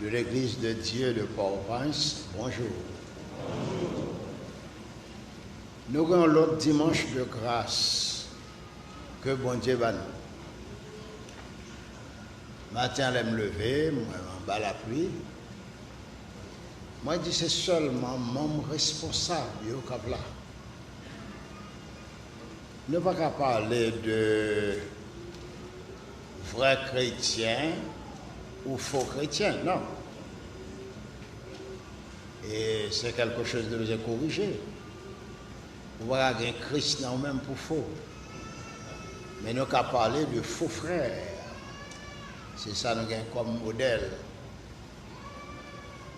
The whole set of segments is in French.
de l'Église de Dieu de Port-au-Prince, bonjour. Nous avons l'autre dimanche de grâce que bon Dieu va nous. Matin, je me lever, moi, en bas la pluie. Moi, je dis c'est seulement mon responsable au cap là. Ne pas qu'à parler de vrais chrétiens ou faux chrétiens, non. Et c'est quelque chose de nous corriger. On va avoir un Christ non même pour faux. Mais nous qu'à parler de faux frères. C'est ça nous avons comme modèle.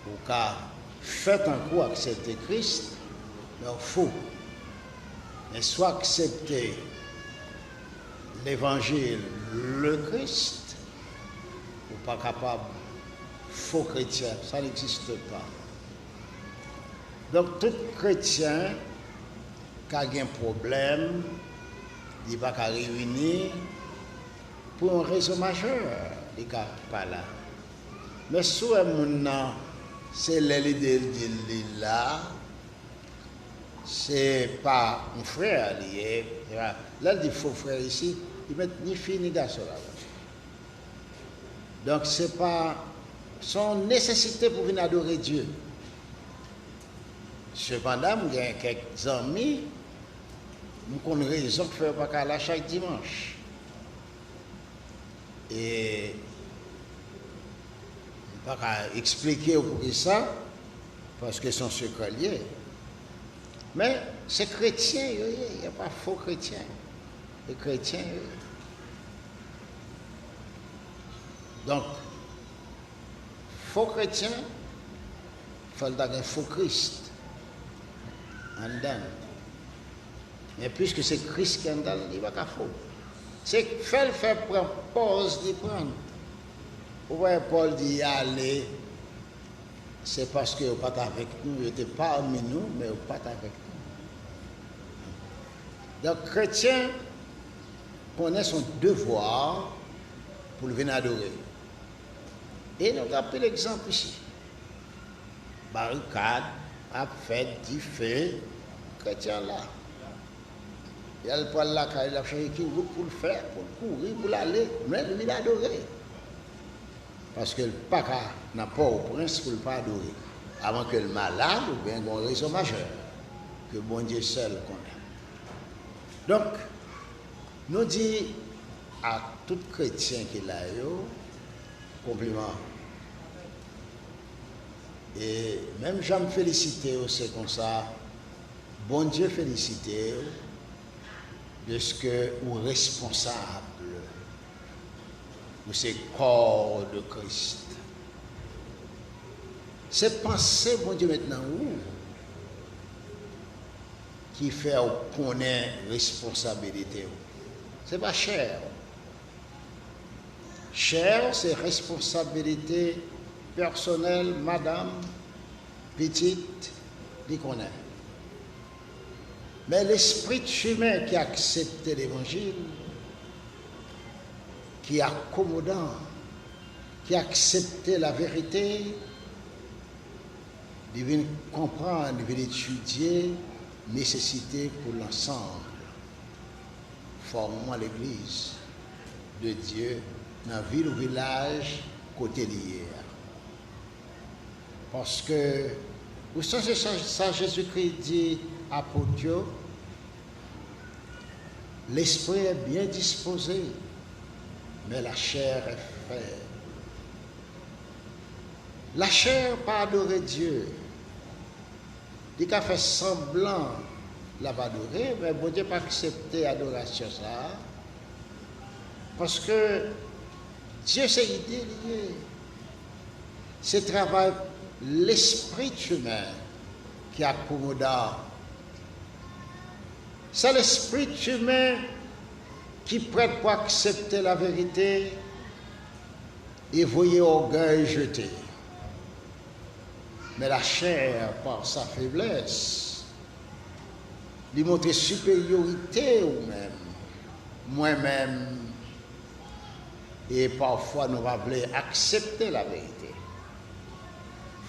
Pour qu'à faire un coup accepter Christ, mais faux. Mais soit accepter l'évangile, le Christ, ou pas capable, faux chrétien, ça n'existe pas. Donc tout chrétien qui a un problème, il ne va pas réunir pour une raison majeure, il n'est pas là. Mais si c'est l'idée de là, c'est pas un frère lié. Là, il dit faux frère ici, il met ni fille ni garçon là. Donc, c'est pas son nécessité pour venir adorer Dieu. Cependant, il y a quelques amis, nous avons raison de faire pas là chaque dimanche. Et je ne peux pas expliquer pourquoi ça, parce que c'est secret lié. Mais c'est chrétien, il n'y a pas faux chrétien. Les chrétiens, donc, faux chrétien, il faut avoir un faux Christ en dedans. Mais puisque c'est Christ qui est en dedans, il n'y a pas faux. C'est faire prendre pause d'y prendre. Vous voyez, Paul dit aller, c'est parce que vous n'êtes pas avec nous, vous n'êtes pas parmi nous, mais vous n'êtes pas avec nous. Donc, chrétien connaît son devoir pour le venir adorer. Et nous avons pris l'exemple ici. Barricade, a fait, dit fait, chrétien là. Il y a le poil là, il a cherché qui route pour le faire, pour le courir, pour l'aller, mais il vient adorer. Parce que le papa n'a pas au prince pour ne pas adorer. Avant que le malade ou bien une raison majeure que bon Dieu seul connaît. Donc, nous disons à tout chrétien qui l'a eu, compliment. Et même j'aime me féliciter, c'est comme ça, bon Dieu féliciter de ce que vous êtes responsable de ces corps de Christ. C'est penser, bon Dieu, maintenant, où qui fait connaître responsabilité. Ce n'est pas cher. Cher, c'est responsabilité personnelle, madame, petite, dit qu'on est. Mais l'esprit humain qui a accepté l'évangile, qui est accommodant, qui a accepté la vérité, il vient comprendre, il vient étudier nécessité pour l'ensemble. Formons l'église de Dieu dans la ville ou village côté lié. Parce que, vous savez ça, Jésus-Christ dit à Dieu, l'esprit est bien disposé, mais la chair est faible. La chair pas adorer Dieu. Il a fait semblant la pas adorer, mais bon Dieu pas accepté l'adoration ça. Parce que Dieu c'est idée liée. C'est travail l'esprit humain qui accommoda. C'est l'esprit humain qui prête pour accepter la vérité et voyez orgueil jeté. Mais la chair, par sa faiblesse, lui montre supériorité ou même, moi-même, et parfois nous va vouloir accepter la vérité.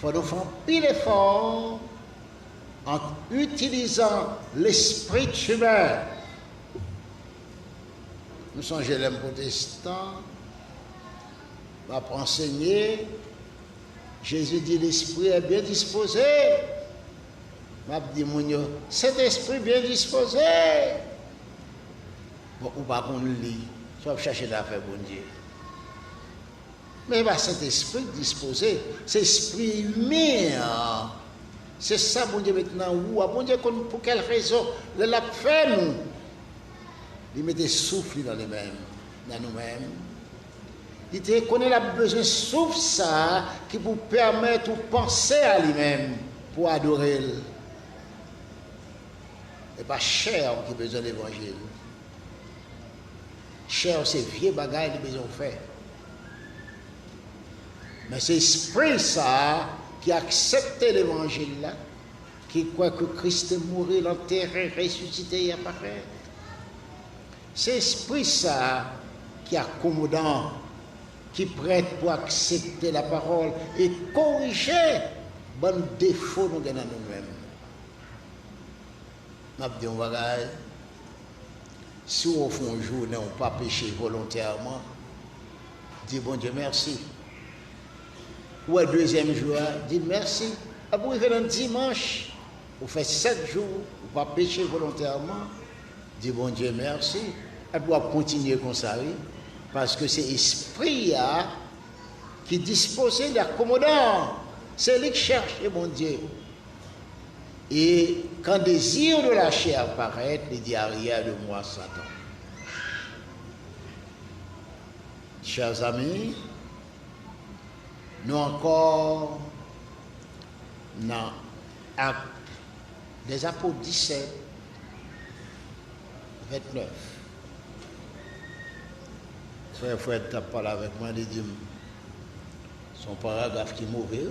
faut nous faire pile effort en utilisant l'esprit humain. Nous sommes les protestants, va enseigner. Jésus dit l'esprit est bien disposé. M'a dit cet esprit bien disposé. Bon, ou pas qu'on lit, soit chercher d'affaires bon Dieu. Mais cet esprit disposé, c'est esprit humain. C'est ça, bon Dieu, maintenant. Bon Dieu, pour quelle raison? Le l'a fait, nous. Il met des souffles dans nous-mêmes. Il te connaît la besoin de souffle ça qui vous permet de penser à lui-même pour adorer. Et pas cher qui a besoin de l'évangile. Cher, c'est vieux bagaille qui a besoin de faire. Mais c'est l'esprit ça qui accepte l'évangile là, qui croit que Christ est mort, enterré, ressuscité et apparaît. C'est l'esprit ça qui est accommodant, qui prête pour accepter la parole et corriger bon défaut nous avons nous-mêmes. M'a dit on va si au fond un jour on pas péché volontairement, dis bon Dieu merci. Ou le deuxième jour, dis merci. Après vous venez un dimanche, vous faites 7 jours, vous pas péché volontairement, dis bon Dieu merci. Et puis vous continuer comme ça, oui, parce que c'est l'esprit qui dispose d'accommodant. C'est lui qui cherche, mon Dieu. Et quand le désir de la chair apparaît, il dit arrière de moi, Satan. Chers amis, nous encore dans Actes des Apôtres 17, 29. Frère Fred, tu as parlé avec moi, il dit son paragraphe qui est mauvais.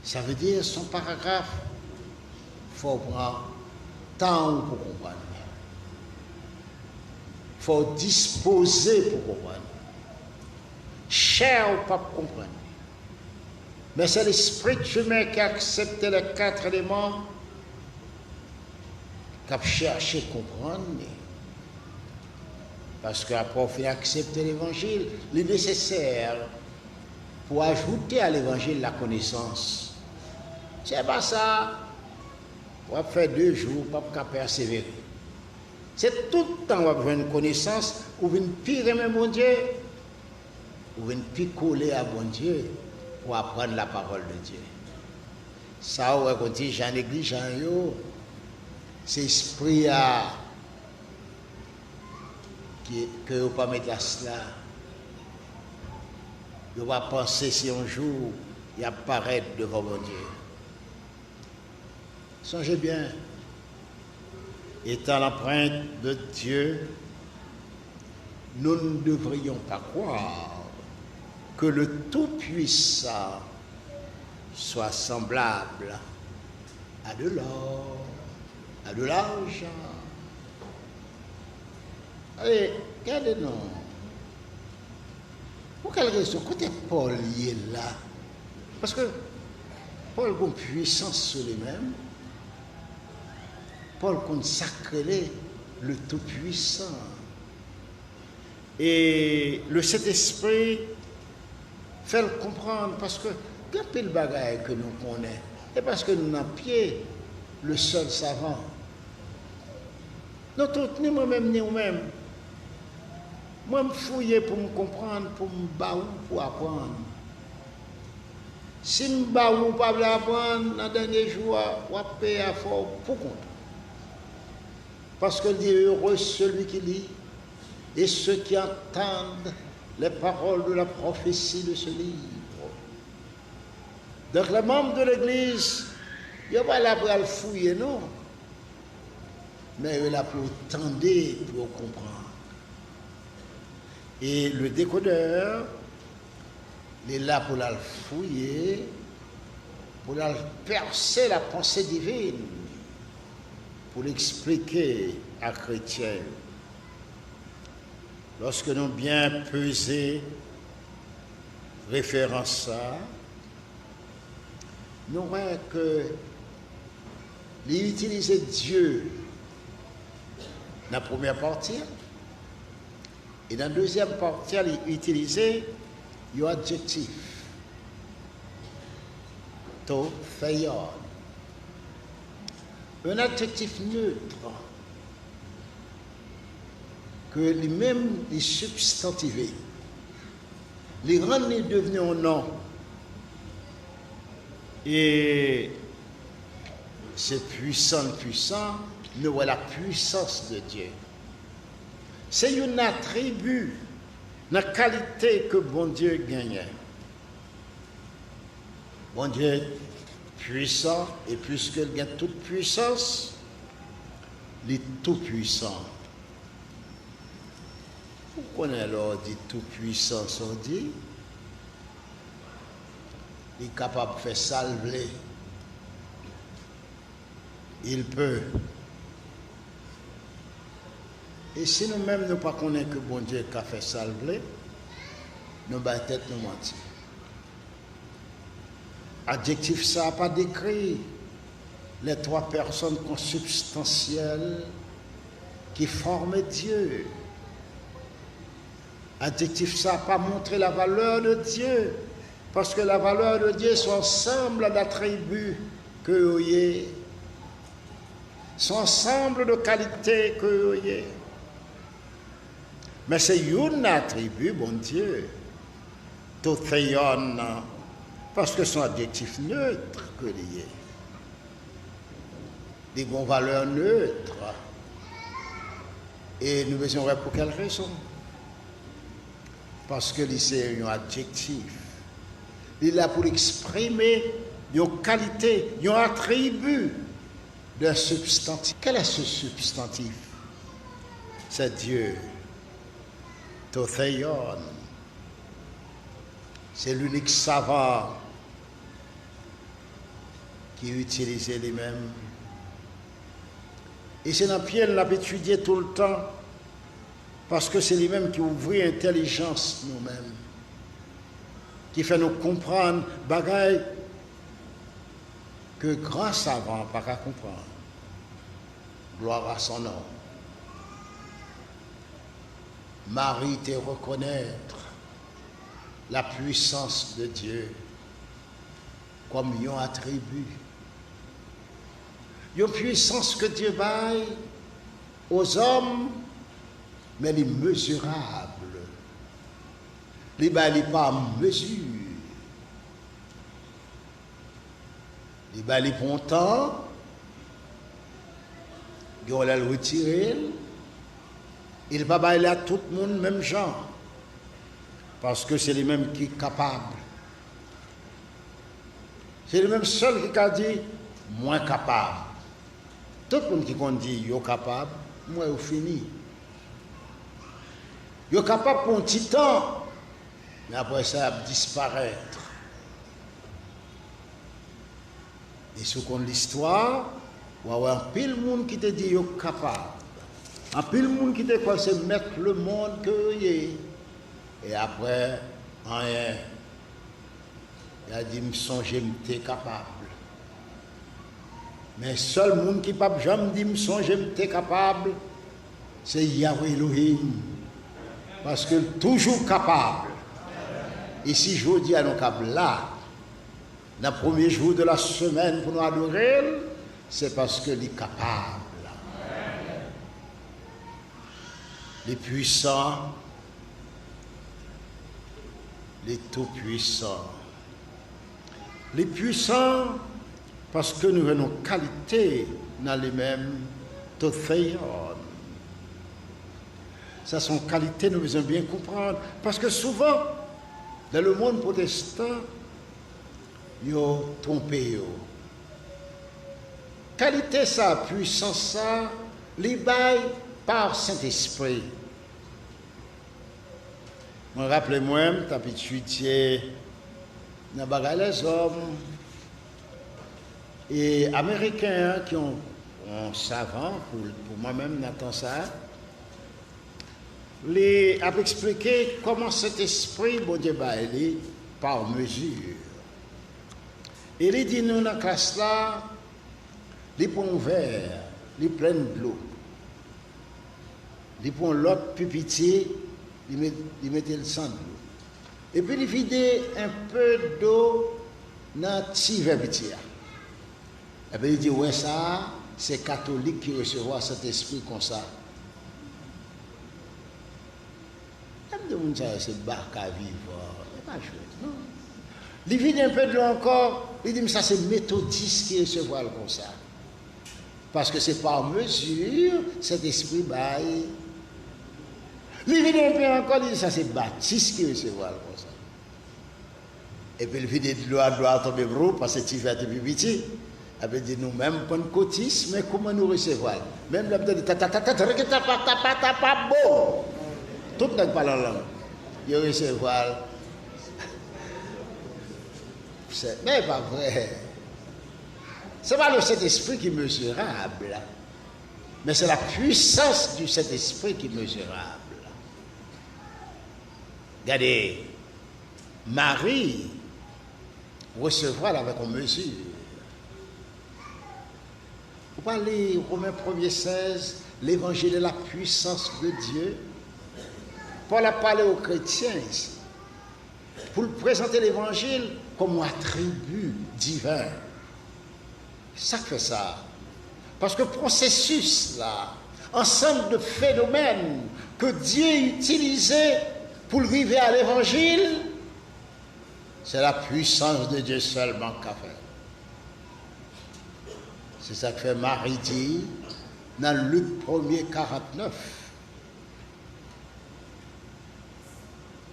Ça veut dire son paragraphe, il faut prendre temps pour comprendre. Il faut disposer pour comprendre. Cher ou pas pour comprendre. Mais c'est l'esprit humain qui accepte les 4 éléments, qui a cherché à comprendre. Parce qu'après, il faut accepter l'évangile. Il est nécessaire pour ajouter à l'évangile la connaissance. C'est pas ça. On va faire 2 jours, pas persévérer. C'est tout le temps qu'on va avoir une connaissance, ou une pire même bon Dieu, ou une pire coller à bon Dieu pour apprendre la parole de Dieu. Ça, on va dire, j'en néglige, c'est l'esprit que vous ne pas mettre à cela. Vous va penser si un jour il apparaît devant mon Dieu. Songez bien, étant l'empreinte de Dieu, nous ne devrions pas croire que le Tout-Puissant soit semblable à de l'or, à de l'argent. Allez, regardez-nous. Pour quelle raison? Côté Paul y est là. Parce que Paul a une puissance sur lui-même. Paul consacre le Tout-Puissant. Et le Saint-Esprit fait le comprendre parce que quand il y a le bagage que nous connaissons, et parce que nous n'avons pied le seul savant. Nous tous, ni moi-même, ni vous-même. Moi, je me fouille pour me comprendre, pour me battre, pour apprendre. Si je me bats ou pas apprendre, dans le dernier jour, je vais payer à fort pour compte. Parce que dit heureux celui qui lit et ceux qui entendent les paroles de la prophétie de ce livre. Donc les membres de l'Église, ils ne sont pas là pour le fouiller, non. Mais ils sont là pour tendre, pour comprendre. Et le décodeur, il est là pour la fouiller, pour la percer la pensée divine, pour l'expliquer à chrétien. Lorsque nous bien pesé référence ça, nous voyons que l'utiliser Dieu dans la première partie et dans la deuxième partie, il utiliser un adjectif. To theon. Un adjectif neutre que lui-même est substantivé. Les rend est devenu un nom. Et c'est puissant, nous voyons la puissance de Dieu. C'est un attribut, la qualité que bon Dieu gagne. Bon Dieu est puissant, et puisqu'il gagne toute puissance, il est tout puissant. Pourquoi on alors dit tout puissant, on dit? Il est capable de faire salver. Il peut. Et si nous-mêmes ne pas connaissons que bon Dieu a fait salver, nous battons tête nous mentir. Adjectif ça n'a pas décrit les trois personnes consubstantielles qui forment Dieu. Adjectif ça n'a pas montré la valeur de Dieu. Parce que la valeur de Dieu, son ensemble d'attributs que vous avez, son ensemble de qualités que vous avez. Mais c'est un attribut, bon Dieu, tout théon, parce que c'est un adjectif neutre que lié. Des bonnes valeurs neutres. Et nous besoin pour quelle raison? Parce que c'est un adjectif. Il est là pour exprimer une qualité, un attribut d'un substantif. Quel est ce substantif? C'est Dieu. Théon. C'est l'unique savant qui utilisait les mêmes. Et c'est dans Pierre l'a étudié tout le temps, parce que c'est lui-même qui ouvre l'intelligence nous-mêmes, qui fait nous comprendre bagaille que grand savant pas qu'à comprendre. Gloire à son nom. Marie te reconnaître la puissance de Dieu comme un attribut. Une puissance que Dieu baille aux hommes, mais elle est mesurable. Les baille pas en mesure. Les baille pour un temps, ils vont le retirer. Il ne va pas aller à tout le monde, même genre. Parce que c'est les mêmes qui sont capables. C'est les mêmes seuls qui ont dit moins capable. Tout le monde qui a dit yo capable, moi je fini. Yo capable pour un petit temps, mais après ça va disparaître. Et si on l'histoire, on va avoir un pile monde qui te dit yo capable. Un pile monde qui te croit c'est mettre le monde que y. Et après, rien. Il a dit, me songer, m'étais capable. Mais seul monde qui ne peut jamais dire, me songer, m'étais capable, c'est Yahweh Elohim. Parce que toujours capable. Et si je vous dis à nos câbles là, dans le premier jour de la semaine pour nous adorer, c'est parce qu'il est capable. Les puissants, les tout-puissants. Les puissants, parce que nous avons qualité dans les mêmes théon. Ça, son qualité, nous devons bien comprendre. Parce que souvent, dans le monde protestant, ils ont trompé. Qualité, ça, puissance, ça, les bails par Saint-Esprit. Rappelez-moi, tu as étudié dans les hommes et américains qui ont un savant, pour moi-même, Nathan ça, les a expliqué comment cet esprit, bon Dieu, par mesure. Et il dit nous dans la classe là, il prend un verre, il plein de l'eau. Il prend l'autre pupitier, il met le sang de l'eau. Et puis il vide un peu d'eau dans le petit verre petit. Et puis il dit ouais ça, c'est catholique qui recevoir cet esprit comme ça. Même de monde ça c'est barque à vivre, c'est pas chouette, non. Il vide un peu de l'eau encore, il dit mais ça c'est méthodiste qui recevoir comme ça. Parce que c'est par mesure cet esprit baille. Il vide un peu encore, il dit ça c'est Baptiste qui recevoir comme ça. Et puis il vide de l'eau à droite tomber gros parce que tu vas te petit. Et puis il dit nous-mêmes qu'on cotise, mais comment nous recevoir? Même là, il dit pas beau. Tout n'est pas la langue. Il recevoir. Mais pas vrai. Ce n'est pas le Saint-Esprit qui est mesurable, mais c'est la puissance du Saint-Esprit qui est mesurable. Regardez, Marie recevra avec une mesure. Vous parlez Romains 1er 16, l'évangile est la puissance de Dieu. Paul a parlé aux chrétiens ici, pour présenter l'évangile comme un attribut divin. Ça fait ça. Parce que processus là, ensemble de phénomènes que Dieu utilisait pour arriver à l'évangile, c'est la puissance de Dieu seulement qu'a fait. C'est ça que fait Marie dit dans Luc 1er 49.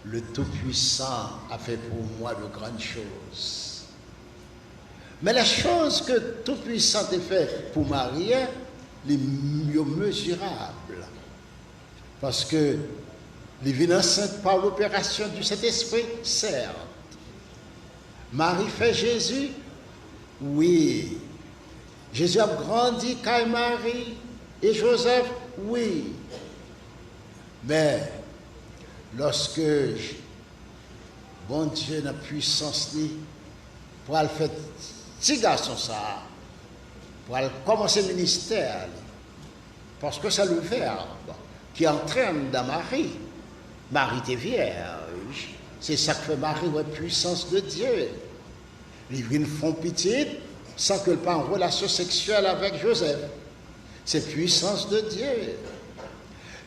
Le Tout-Puissant a fait pour moi de grandes choses. Mais la chose que Tout-Puissant a fait pour Marie, les mieux mesurables. Parce que les vies enceinte par l'opération du Saint-Esprit, certes. Marie fait Jésus, oui. Jésus a grandi quand Marie et Joseph, oui. Mais lorsque bon Dieu n'a puissance pour aller faire petit garçon ça, pour aller commencer le ministère, parce que c'est le Verbe qui entraîne dans Marie. Marie était vierge. C'est ça que fait Marie, la puissance de Dieu. Les vignes font pitié sans qu'elle pas en relation sexuelle avec Joseph. C'est puissance de Dieu.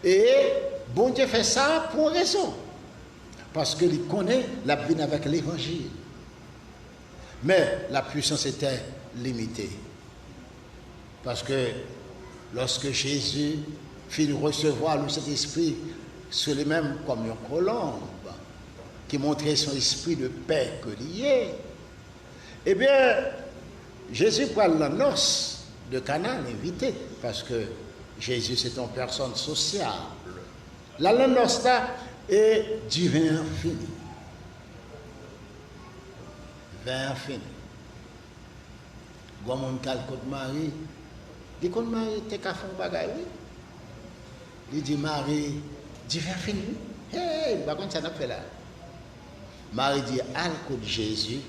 Et bon Dieu fait ça pour une raison. Parce qu'il connaît la vie avec l'évangile. Mais la puissance était limitée. Parce que lorsque Jésus fit recevoir le Saint-Esprit sur les mêmes comme une colombe, qui montrait son esprit de paix que lié, eh bien, Jésus prend la noce de Cana, l'invité, parce que Jésus c'est une personne sociable. La noce là est du vin fini. Vin fini. Bon, mon calcul de Marie, dit qu'on Marie, t'es qu'à faire un bagage, oui. Il dit Marie, du vin fini. Hey, par contre, ça n'a fait là. Marie dit, alcool de Jésus,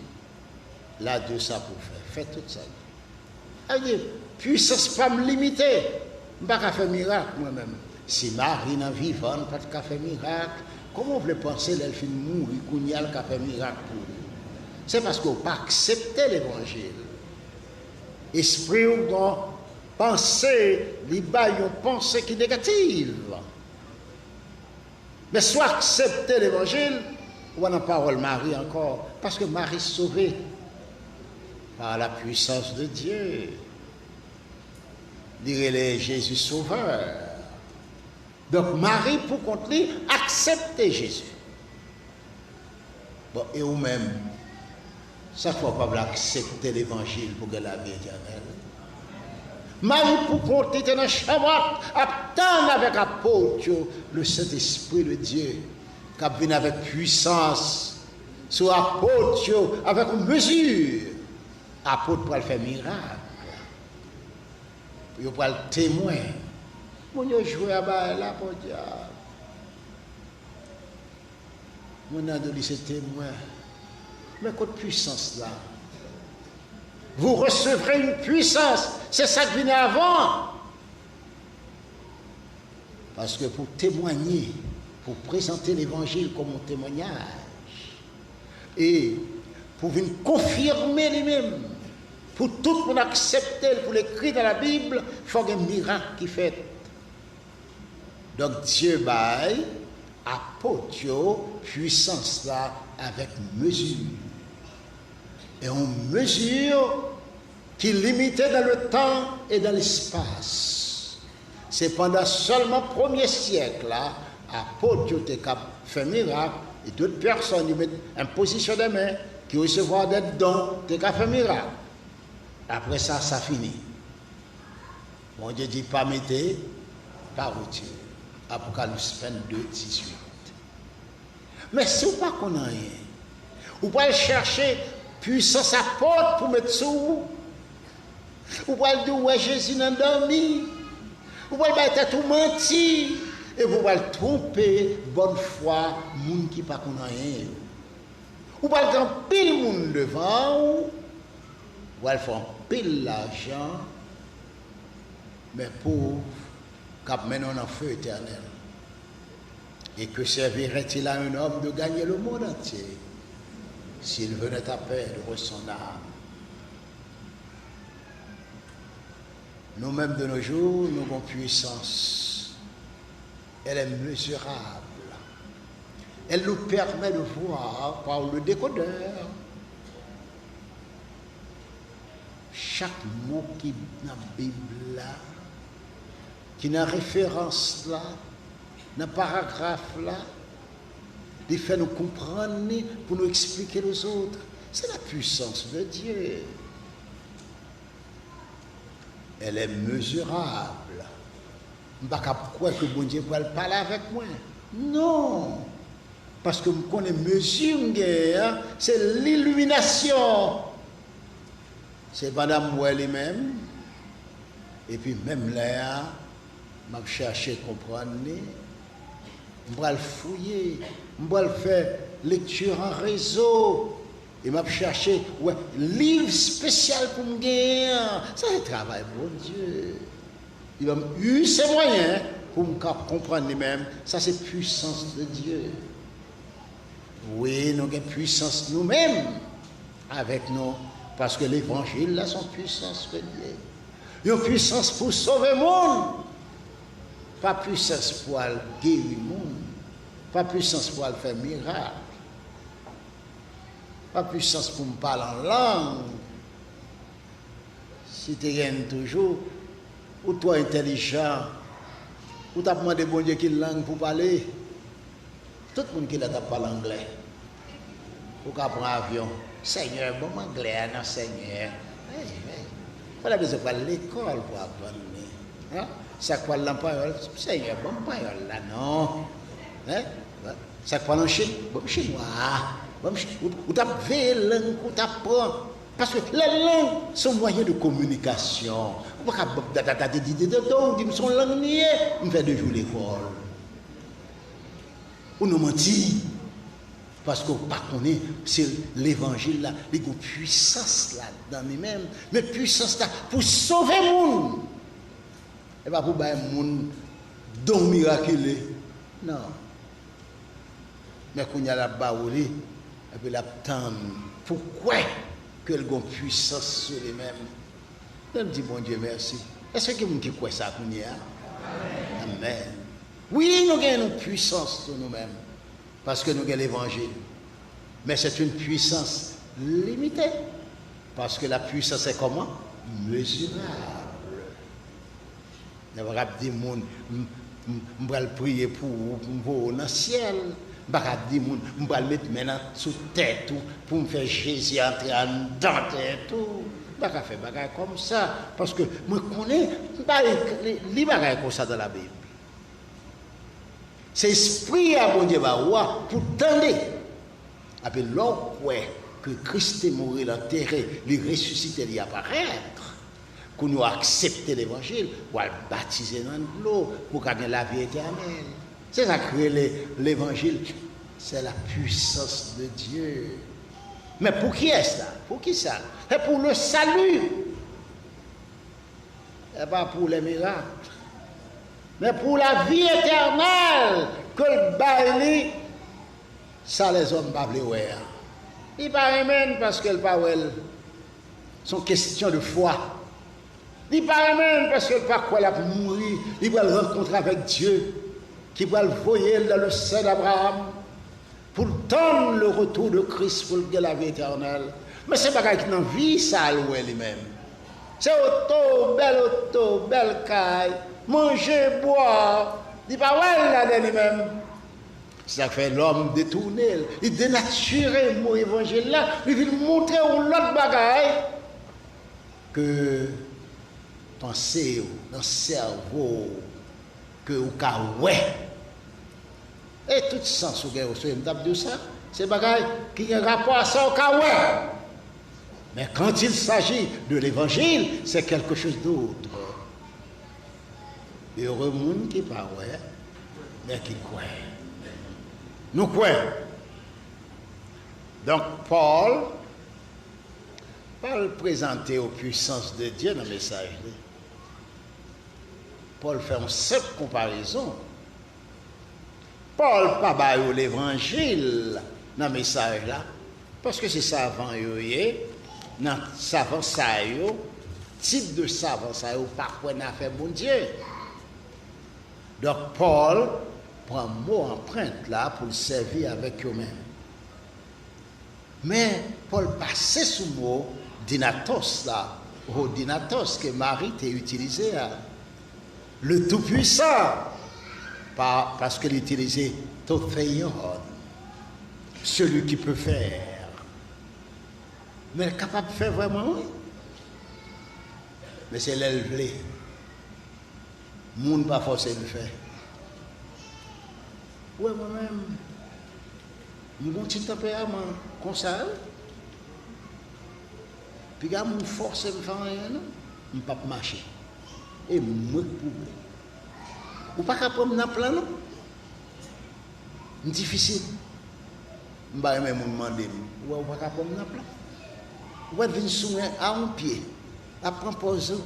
là, de ça pour faire. Fais tout ça. Elle dit, puissance pas me limiter. Je ne peux pas faire miracle moi-même. Si Marie n'a vivant, ne peut pas faire miracle, comment vous voulez penser qu'elle finit de mourir, qu'on y a fait miracle pour lui? C'est parce qu'on n'a pas accepté l'évangile. Esprit ou dans pensée, les bails ont pensée qui est négative. Mais soit accepter l'évangile, ou en parole Marie encore, parce que Marie sauvée par la puissance de Dieu. Dirait Jésus sauveur. Donc Marie, pour contre lui, accepter Jésus. Bon, et ou même, ça ne faut pas accepter l'évangile pour que la vie éternelle. Marie, pour compter dans la chambre, attendre avec apôtre le Saint-Esprit de Dieu, qui vient avec puissance, sur apôtre, avec une mesure. Apôtre pour le faire miracle. Il pour le témoin. Mon Dieu, joué à bas là pour diable. Mon adolescent c'est témoin. Mais quelle puissance là? Vous recevrez une puissance. C'est ça qui venait avant. Parce que pour témoigner, pour présenter l'évangile comme un témoignage, et pour venir confirmer lui-même, pour tout le monde accepter, pour l'écrire dans la Bible, il faut un miracle qui fait. Donc Dieu baille apôtre puissance là avec mesure. Et on mesure qui est limitée dans le temps et dans l'espace. C'est pendant seulement le premier siècle là, apôtre a fait miracle et d'autres personnes ils mettent en position de main qui recevront des dons, qui a fait miracle. Après ça, ça finit. Bon Dieu dit pas mettez, pas routier. Apocalypse 22, 18. Mais si vous ne connaissez rien, vous pouvez chercher puissance apôtre pour mettre sous vous. Vous pouvez dire, ouais, Jésus n'a dormi. Vous pouvez être tout menti. Et vous pouvez tromper, bonne foi, monde qui ne connaît rien. Vous pouvez faire pile monde devant vous. Vous pouvez faire pile l'argent. Mais pauvre, cap maintenant en feu éternel. Et que servirait-il à un homme de gagner le monde entier s'il venait à perdre son âme? Nous-mêmes de nos jours, nous avons puissance. Elle est mesurable. Elle nous permet de voir par le décodeur chaque mot qui est dans la Bible là, qui est dans la référence là, dans le paragraphe là, il fait nous comprendre pour nous expliquer aux autres. C'est la puissance de Dieu. Elle est mesurable. Je ne sais pas pourquoi que bon Dieu va parler avec moi. Non. Parce que je connais mesure, c'est l'illumination. C'est Madame moi lui-même. Et puis même là, je cherche à comprendre. Je vais le fouiller. Je vais le faire lecture en réseau. Et m'a cherché ouais, livre spécial pour me gagner. Ça c'est travail, bon Dieu. Il a eu ses moyens pour me comprendre lui-même. Ça c'est puissance de Dieu. Oui, nous avons puissance nous-mêmes avec nous. Parce que l'évangile là, son puissance de Dieu. Il y a une puissance pour sauver le monde. Pas puissance pour guérir le monde. Pas puissance pour faire miracle. Pas puissance pour me parler en langue. Si tu gagnes toujours, ou toi intelligent, ou tu as demandé bon Dieu quelle langue pour parler, tout le monde qui a parlé anglais. Ou qui prend avion, Seigneur, bon anglais, non Seigneur. Il faut besoin de l'école pour apprendre. Hein? Ça quoi l'empire, Seigneur, bon empire là, non. Hein? Ça quoi en Chine, bon chinois. Ou tu as vu la langue, ou tu apprends. Parce que les langues sont moyens de communication. Ou pas dire son langue niée, on fait 2 jours l'école. Ou nous mentir. Parce qu'on ne connaît pas, c'est l'évangile là, il y a une puissance là dans nous-mêmes, mais puissance là pour sauver le monde. Et pas pour faire le monde don miraculeux. Non. Mais quand il y a la baouli, et puis la tendre. Pourquoi que le gon puissance sur les mêmes? Je me dis bon Dieu merci. Est-ce que vous qui croit ça qu'on y a? Amen. Oui, nous avons une puissance sur nous-mêmes parce que nous avons l'évangile. Mais c'est une puissance limitée parce que la puissance est comment? Mesurable. Je ne vais pas dire je vais prier pour vous dans le ciel. Je ne vais pas dire je vais mettre maintenant sous tête pour me faire Jésus entrer en dedans tête. Je ne vais pas faire des choses comme ça parce que je connais les choses comme ça dans la Bible. C'est l'esprit à bon Dieu pour tendre. Après l'homme que Christ est mort, l'enterré, il ressuscité, il apparaître. Que nous accepter l'évangile, pour le baptiser dans l'eau, pour gagner la vie éternelle. C'est ça que l'évangile, c'est la puissance de Dieu. Mais pour qui est-ce là? Pour qui ça? C'est pour le salut. Et pas pour les miracles. Mais pour la vie éternelle que le bail, ça les hommes ne peuvent pas voir. Ils ne peuvent pas parce que le parole sont question de foi. Ils ne peuvent pas parce que le parole a mourir. Ils veulent rencontrer avec Dieu qui va le voyer dans le sein d'Abraham pour tendre le retour de Christ pour la vie éternelle. Mais c'est pas qui n'a vie ça lui-même. C'est auto, belle caille, manger, boire. Il ne pas là lui-même. Ça fait l'homme détourné, il dénaturé mon évangile là, il veut montrer aux l'autre bagaille que penser dans le cerveau que au cas ouais. Et tout sens au gars, de ça, c'est bagaille qui a rapport à ça au cas ouais. Mais quand il s'agit de l'évangile, c'est quelque chose d'autre. Il y a un monde qui pas ouais, mais qui croit. Nous croyons. Donc, Paul le présenter aux puissances de Dieu dans le message. Paul fait une simple comparaison. Paul pas baille l'évangile dans le message là, parce que c'est savant dans savant ça type de savant ça pas quoi n'a fait bon Dieu. Donc Paul prend un mot empreinte là pour le servir avec eux-mêmes. Mais Paul passait sous le mot dynatos là, au dynatos que Marie t'a utilisé là. Le tout-puissant, parce qu'il utilisait tout feignant, celui qui peut faire. Mais capable de faire vraiment, oui. Mais c'est l'élevé. Le monde pas forcé de le faire. Oui, moi-même, je mon petit tempérament comme ça. Puis, quand je force de faire rien, je ne peux pas marcher. Et moi, ou pas qu'à prendre un plan, non? C'est difficile. Je ne vais même demander, ou pas qu'à prendre un plan. Ou venir sur à un pied, à prendre pause.